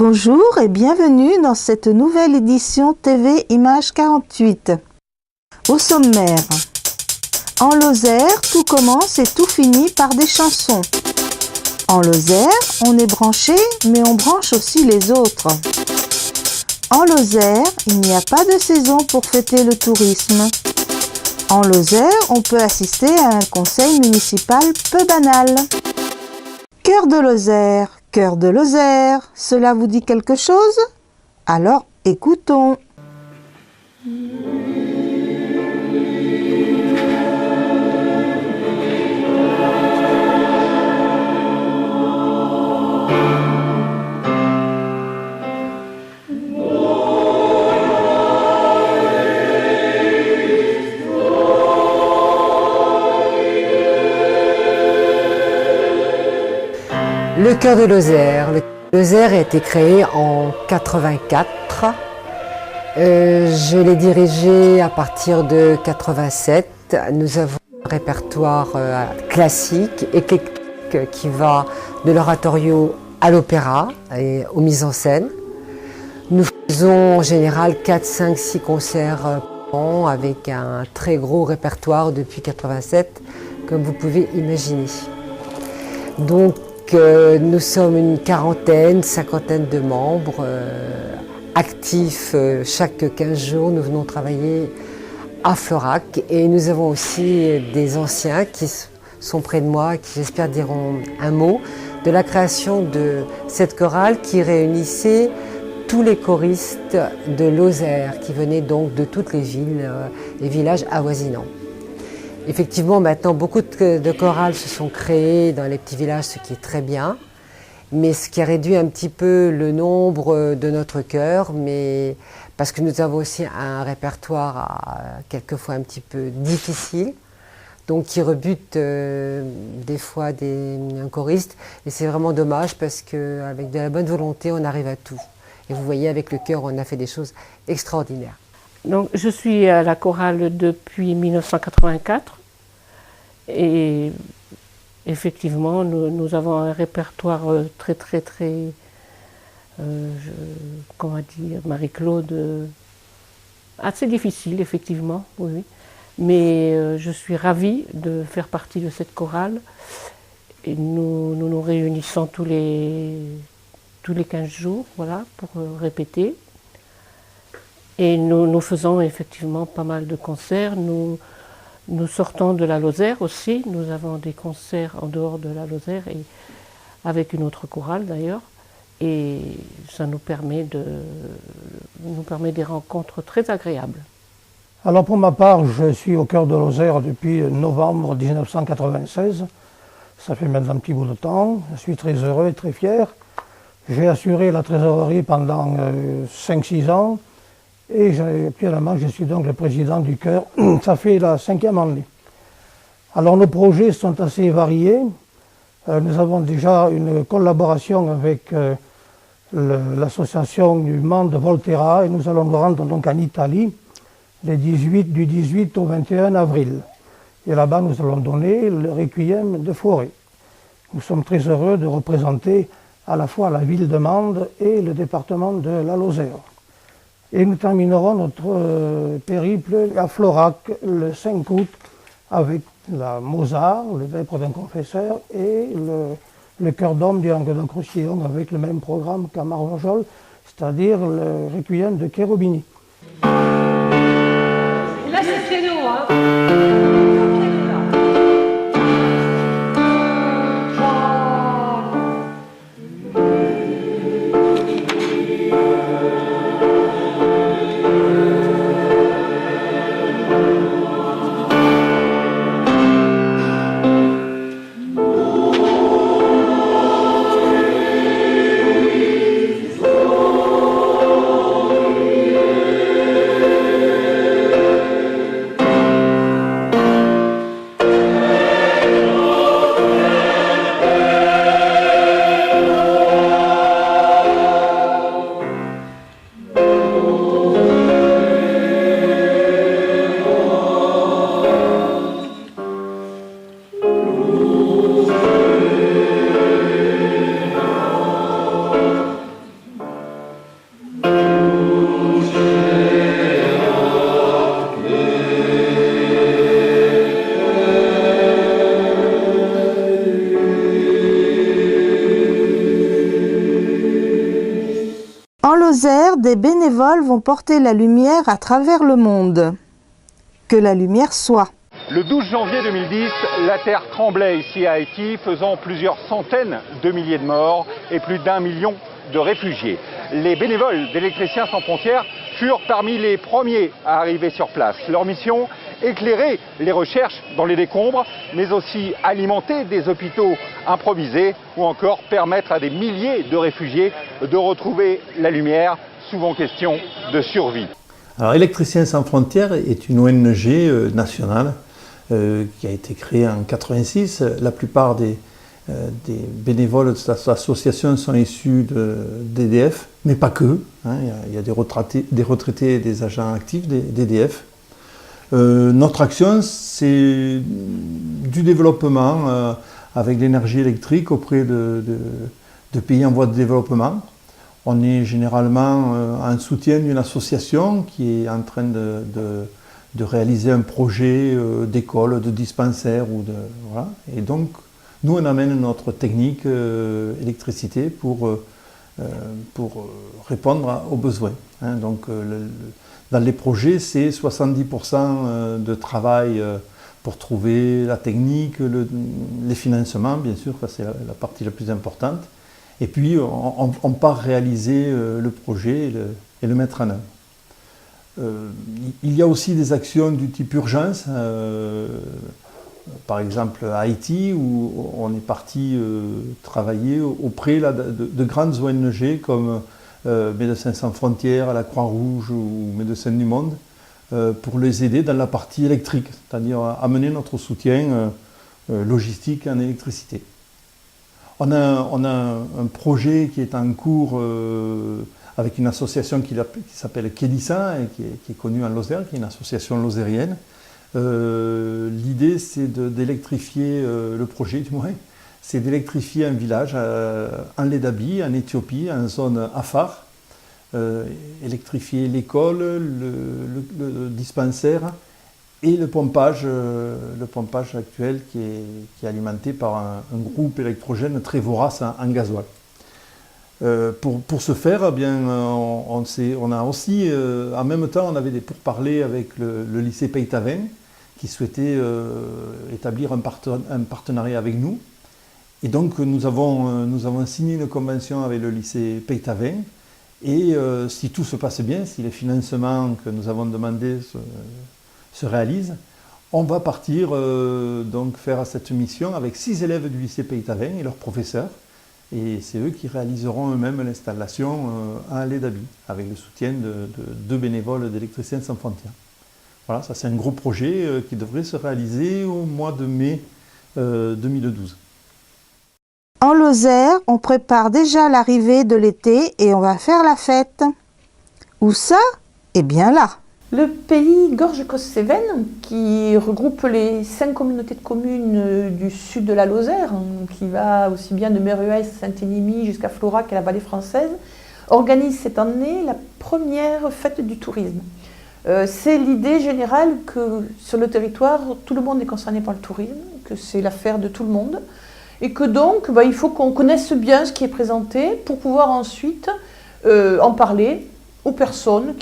Bonjour et bienvenue dans cette nouvelle édition TV Image 48. Au sommaire, en Lozère, tout commence et tout finit par des chansons. En Lozère, on est branché, mais on branche aussi les autres. En Lozère, il n'y a pas de saison pour fêter le tourisme. En Lozère, on peut assister à un conseil municipal peu banal. Cœur de Lozère, cela vous dit quelque chose? Alors écoutons. Le Chœur de Lozère. Le Lozère a été créé en 84. Je l'ai dirigé à partir de 87. Nous avons un répertoire classique, éclectique, qui va de l'oratorio à l'opéra et aux mises en scène. Nous faisons en général 4, 5, 6 concerts par an avec un très gros répertoire depuis 87, comme vous pouvez imaginer. Donc, nous sommes une quarantaine, cinquantaine de membres actifs chaque 15 jours. Nous venons travailler à Florac et nous avons aussi des anciens qui sont près de moi, qui j'espère diront un mot de la création de cette chorale qui réunissait tous les choristes de Lozère qui venaient donc de toutes les villes et villages avoisinants. Effectivement, maintenant, beaucoup de chorales se sont créées dans les petits villages, ce qui est très bien, mais ce qui a réduit un petit peu le nombre de notre chœur, mais parce que nous avons aussi un répertoire quelquefois un petit peu difficile, donc qui rebute des fois un choriste, et c'est vraiment dommage parce qu'avec de la bonne volonté, on arrive à tout. Et vous voyez, avec le chœur, on a fait des choses extraordinaires. Donc, je suis à la chorale depuis 1984 et effectivement nous avons un répertoire très comment dire, Marie-Claude, assez difficile effectivement, oui. Mais je suis ravie de faire partie de cette chorale et nous réunissons tous les 15 jours, voilà, pour répéter. Et nous faisons effectivement pas mal de concerts. Nous sortons de la Lozère aussi. Nous avons des concerts en dehors de la Lozère et avec une autre chorale d'ailleurs. Et ça nous permet des rencontres très agréables. Alors pour ma part, je suis au Chœur de Lozère depuis novembre 1996. Ça fait maintenant un petit bout de temps. Je suis très heureux et très fier. J'ai assuré la trésorerie pendant 5-6 ans. Et actuellement, je suis donc le président du chœur. Ça fait la 5e année. Alors nos projets sont assez variés. Nous avons déjà une collaboration avec l'association du Mans de Volterra et nous allons nous rendre donc en Italie du 18 au 21 avril. Et là-bas, nous allons donner le Requiem de Fauré. Nous sommes très heureux de représenter à la fois la ville de Mende et le département de la Lozère. Et nous terminerons notre périple à Florac le 5 août avec la Mozart, le Vêpres d'un confesseur, et le chœur d'homme du Languedoc-Roussillon avec le même programme qu'à Marvejols, c'est-à-dire le Requiem de Cherubini. Là, c'est piano, hein. Lozère, des bénévoles vont porter la lumière à travers le monde. Que la lumière soit. Le 12 janvier 2010, la terre tremblait ici à Haïti, faisant plusieurs centaines de milliers de morts et plus d'1 million de réfugiés. Les bénévoles d'Électriciens sans frontières furent parmi les premiers à arriver sur place. Leur mission, éclairer les recherches dans les décombres, mais aussi alimenter des hôpitaux improvisés ou encore permettre à des milliers de réfugiés de retrouver la lumière, souvent question de survie. Alors, Électriciens sans frontières est une ONG nationale qui a été créée en 1986. La plupart des bénévoles de cette association sont issus d'EDF, mais pas que. Hein, il y a des retraités et des agents actifs d'EDF. Notre action, c'est du développement avec l'énergie électrique auprès de pays en voie de développement. On est généralement en soutien d'une association qui est en train de réaliser un projet d'école, de dispensaire. Voilà. Et donc, nous, on amène notre technique électricité pour répondre aux besoins. Hein. Donc, dans les projets, c'est 70% de travail pour trouver la technique, les financements, bien sûr, c'est la partie la plus importante. Et puis, on part réaliser le projet et le mettre en œuvre. Il y a aussi des actions du type urgence, par exemple à Haïti, où on est parti travailler auprès de grandes ONG comme Médecins sans frontières, la Croix-Rouge ou Médecins du Monde, pour les aider dans la partie électrique, c'est-à-dire amener notre soutien logistique en électricité. On a un projet qui est en cours avec une association qui s'appelle Kédissa et qui est connue en Lozère, qui est une association lozérienne. L'idée, c'est d'électrifier le projet, du moins, c'est d'électrifier un village en Ledabi, en Éthiopie, en zone Afar, électrifier l'école, le dispensaire et le pompage actuel qui est alimenté par un groupe électrogène très vorace en gasoil. Pour ce faire, eh bien, on a aussi, en même temps, on avait des pourparlers avec le lycée Peytavin qui souhaitait établir un partenariat avec nous. Et donc, nous avons signé une convention avec le lycée Peytavin. Et si tout se passe bien, si les financements que nous avons demandés se réalisent, on va partir donc faire cette mission avec 6 élèves du lycée Peytavin et leurs professeurs. Et c'est eux qui réaliseront eux-mêmes l'installation à Ledabi, avec le soutien de 2 bénévoles d'Électriciens sans frontières. Voilà, ça c'est un gros projet qui devrait se réaliser au mois de mai 2012. En Lozère, on prépare déjà l'arrivée de l'été et on va faire la fête. Où ça? Eh bien là. Le pays Gorge-Cos-Cévennes, qui regroupe les 5 communautés de communes du sud de la Lozère, qui va aussi bien de Méruès, Saint-Énimie jusqu'à Florac et la vallée française, organise cette année la première fête du tourisme. C'est l'idée générale que sur le territoire, tout le monde est concerné par le tourisme, que c'est l'affaire de tout le monde, et que donc il faut qu'on connaisse bien ce qui est présenté pour pouvoir ensuite en parler aux personnes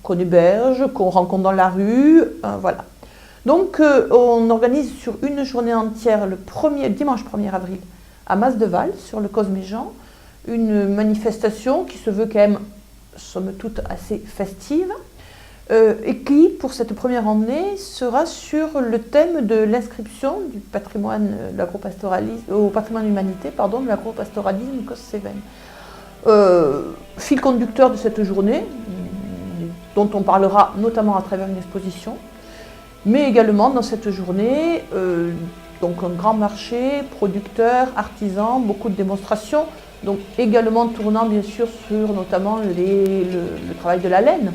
qu'on héberge, qu'on rencontre dans la rue, voilà. Donc on organise sur une journée entière, le dimanche 1er avril, à Masdeval, sur le Cosméjean, une manifestation qui se veut quand même, somme toute, assez festive, et qui, pour cette première année, sera sur le thème de l'inscription du patrimoine, au patrimoine humanité, de l'agropastoralisme Cos-Cévennes. Fil conducteur de cette journée, dont on parlera notamment à travers une exposition, mais également dans cette journée, donc un grand marché, producteurs, artisans, beaucoup de démonstrations, donc également tournant bien sûr sur notamment le travail de la laine.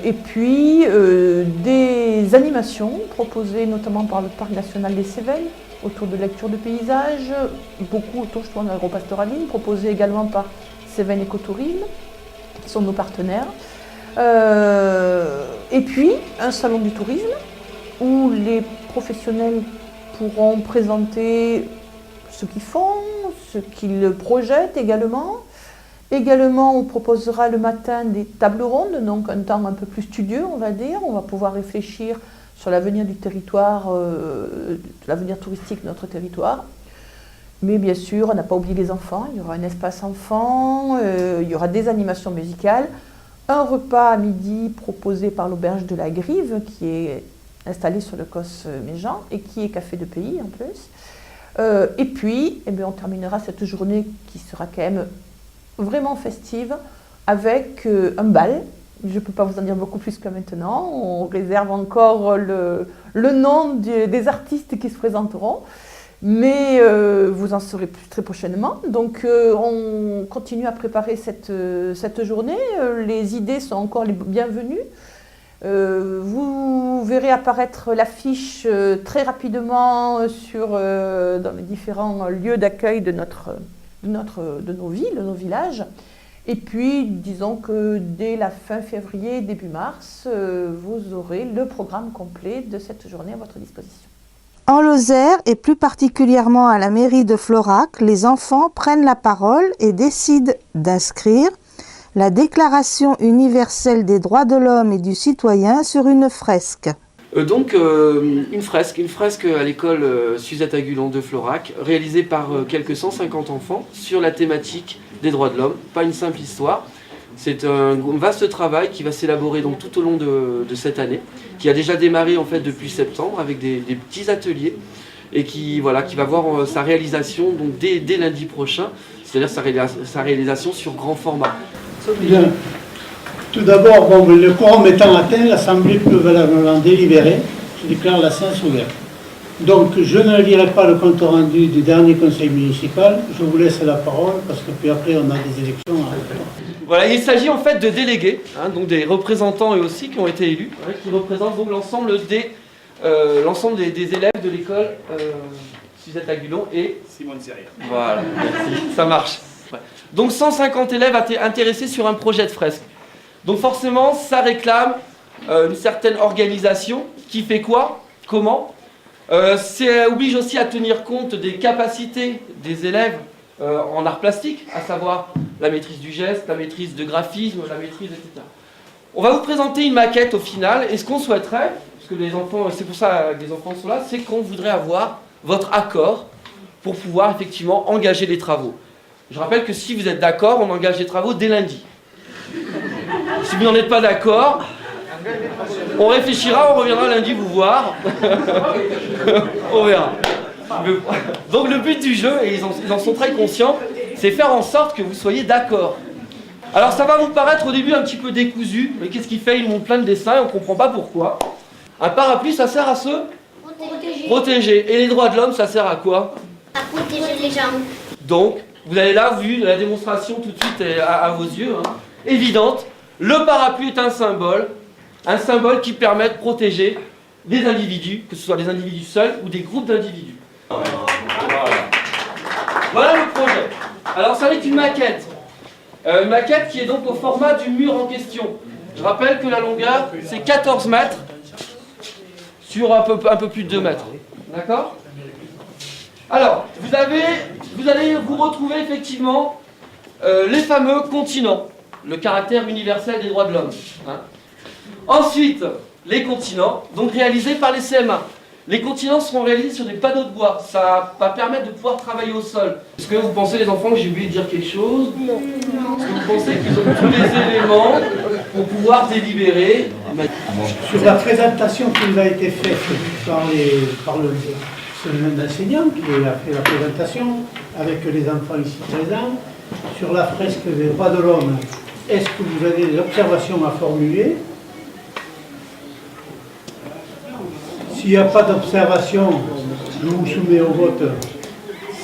Et puis des animations proposées notamment par le Parc national des Cévennes, autour de lecture de paysages, beaucoup autour justement de l'agropastoralisme, proposé également par Cévennes Écotourisme, qui sont nos partenaires. Et puis un salon du tourisme, où les professionnels pourront présenter ce qu'ils font, ce qu'ils projettent également, Également, on proposera le matin des tables rondes, donc un temps un peu plus studieux, on va dire. On va pouvoir réfléchir sur l'avenir du territoire, l'avenir touristique de notre territoire. Mais bien sûr, on n'a pas oublié les enfants. Il y aura un espace enfant, il y aura des animations musicales, un repas à midi proposé par l'auberge de la Grive, qui est installée sur le COS Méjean et qui est café de pays en plus. Et puis, eh bien, on terminera cette journée qui sera quand même vraiment festive avec un bal. Je ne peux pas vous en dire beaucoup plus que maintenant. On réserve encore le nom des artistes qui se présenteront. Mais vous en saurez plus très prochainement. Donc on continue à préparer cette journée. Les idées sont encore les bienvenues. Vous verrez apparaître l'affiche très rapidement dans les différents lieux d'accueil de nos villes, de nos villages. Et puis, disons que dès la fin février, début mars, vous aurez le programme complet de cette journée à votre disposition. En Lozère, et plus particulièrement à la mairie de Florac, les enfants prennent la parole et décident d'inscrire la Déclaration universelle des droits de l'homme et du citoyen sur une fresque. Une fresque à l'école Suzette Agulon de Florac, réalisée par quelques 150 enfants sur la thématique des droits de l'homme. Pas une simple histoire, c'est un vaste travail qui va s'élaborer donc tout au long de cette année, qui a déjà démarré en fait depuis septembre avec des petits ateliers et qui va voir sa réalisation donc dès lundi prochain, c'est-à-dire sa réalisation sur grand format. Bien. Tout d'abord, le quorum étant atteint, l'Assemblée peut valablement délibérer. Je déclare la séance ouverte. Donc, je ne lirai pas le compte rendu du dernier conseil municipal. Je vous laisse la parole parce que puis après, on a des élections à faire. Voilà, il s'agit en fait de délégués, donc des représentants eux aussi qui ont été élus, qui représentent donc l'ensemble des élèves de l'école Suzette Agulon et Simone Serrière. Voilà, merci, ça marche. Ouais. Donc 150 élèves intéressés sur un projet de fresque. Donc forcément, ça réclame une certaine organisation. Qui fait quoi? Comment? Ça oblige aussi à tenir compte des capacités des élèves en art plastique, à savoir la maîtrise du geste, la maîtrise de graphisme, la maîtrise, etc. On va vous présenter une maquette au final, et ce qu'on souhaiterait, parce que les enfants, c'est pour ça que les enfants sont là, c'est qu'on voudrait avoir votre accord pour pouvoir effectivement engager les travaux. Je rappelle que si vous êtes d'accord, on engage les travaux dès lundi. Si vous n'en êtes pas d'accord, on réfléchira, on reviendra lundi vous voir. On verra. Donc le but du jeu, et ils en sont très conscients, c'est faire en sorte que vous soyez d'accord. Alors ça va vous paraître au début un petit peu décousu, mais qu'est-ce qu'il fait? Ils montrent plein de dessins et on ne comprend pas pourquoi. Un parapluie, ça sert à se protéger. Et les droits de l'homme, ça sert à quoi? À protéger les jambes. Donc, vous avez là vu la démonstration tout de suite à vos yeux, évidente. Le parapluie est un symbole qui permet de protéger les individus, que ce soit des individus seuls ou des groupes d'individus. Voilà le projet. Alors ça va être une maquette. Une maquette qui est donc au format du mur en question. Je rappelle que la longueur, c'est 14 mètres sur un peu plus de 2 mètres. D'accord? Alors, vous allez vous retrouver effectivement les fameux continents, le caractère universel des droits de l'homme. Ensuite, les continents, donc réalisés par les CM1. Les continents seront réalisés sur des panneaux de bois. Ça va permettre de pouvoir travailler au sol. Est-ce que vous pensez, les enfants, que j'ai oublié de dire quelque chose? Non. Est-ce que vous pensez qu'ils ont tous les éléments pour pouvoir délibérer? Sur la présentation qui nous a été faite par l'enseignant qui a fait la présentation, avec les enfants ici présents, sur la fresque des droits de l'homme, est-ce que vous avez des observations à formuler? S'il n'y a pas d'observation, je vous soumets au vote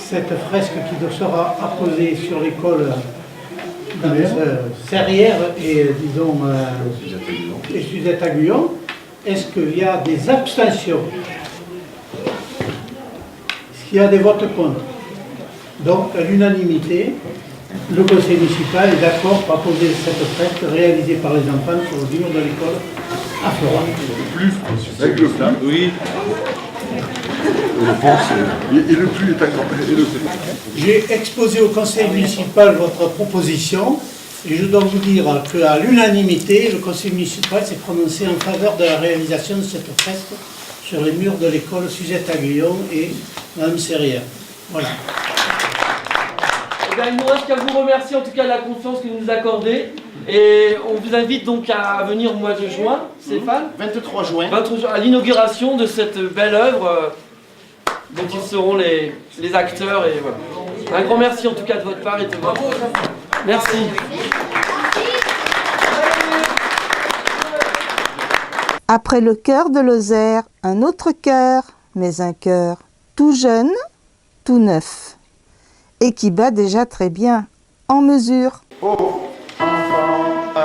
cette fresque qui sera apposée sur l'école Serrière et disons et Suzette Agulon. Est-ce qu'il y a des abstentions? Est-ce qu'il y a des votes contre? Donc à l'unanimité, le conseil municipal est d'accord pour apposer cette fresque réalisée par les enfants sur le mur de l'école à Florac. Plus avec le plan. Oui. le pense, et le plus est encore. J'ai exposé au conseil municipal votre proposition et je dois vous dire qu'à l'unanimité, le conseil municipal s'est prononcé en faveur de la réalisation de cette fresque sur les murs de l'école Suzette Aguillon et Mme Serrière. Voilà. Eh bien, il ne nous reste qu'à vous remercier en tout cas de la confiance que vous nous accordez. Et on vous invite donc à venir au mois de juin, Stéphane, 23 juin, à l'inauguration de cette belle œuvre dont ils seront les acteurs. Et voilà. Un grand merci en tout cas de votre part et de votre... Merci. Après le chœur de Lozère, un autre chœur, mais un chœur tout jeune, tout neuf, et qui bat déjà très bien, en mesure. Oh, enfant, 1,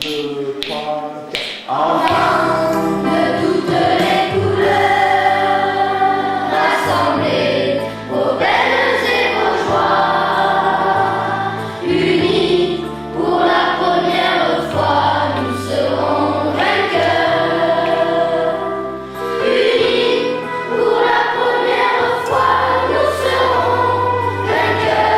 2, 3, 4. Enfant de toutes les couleurs, rassemblés aux belles et aux joies, unis pour la première fois, nous serons vainqueurs. Unis pour la première fois, nous serons vainqueurs.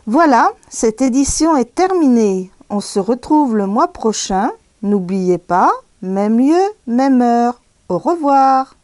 Voilà, cette édition est terminée. On se retrouve le mois prochain. N'oubliez pas, même lieu, même heure. Au revoir.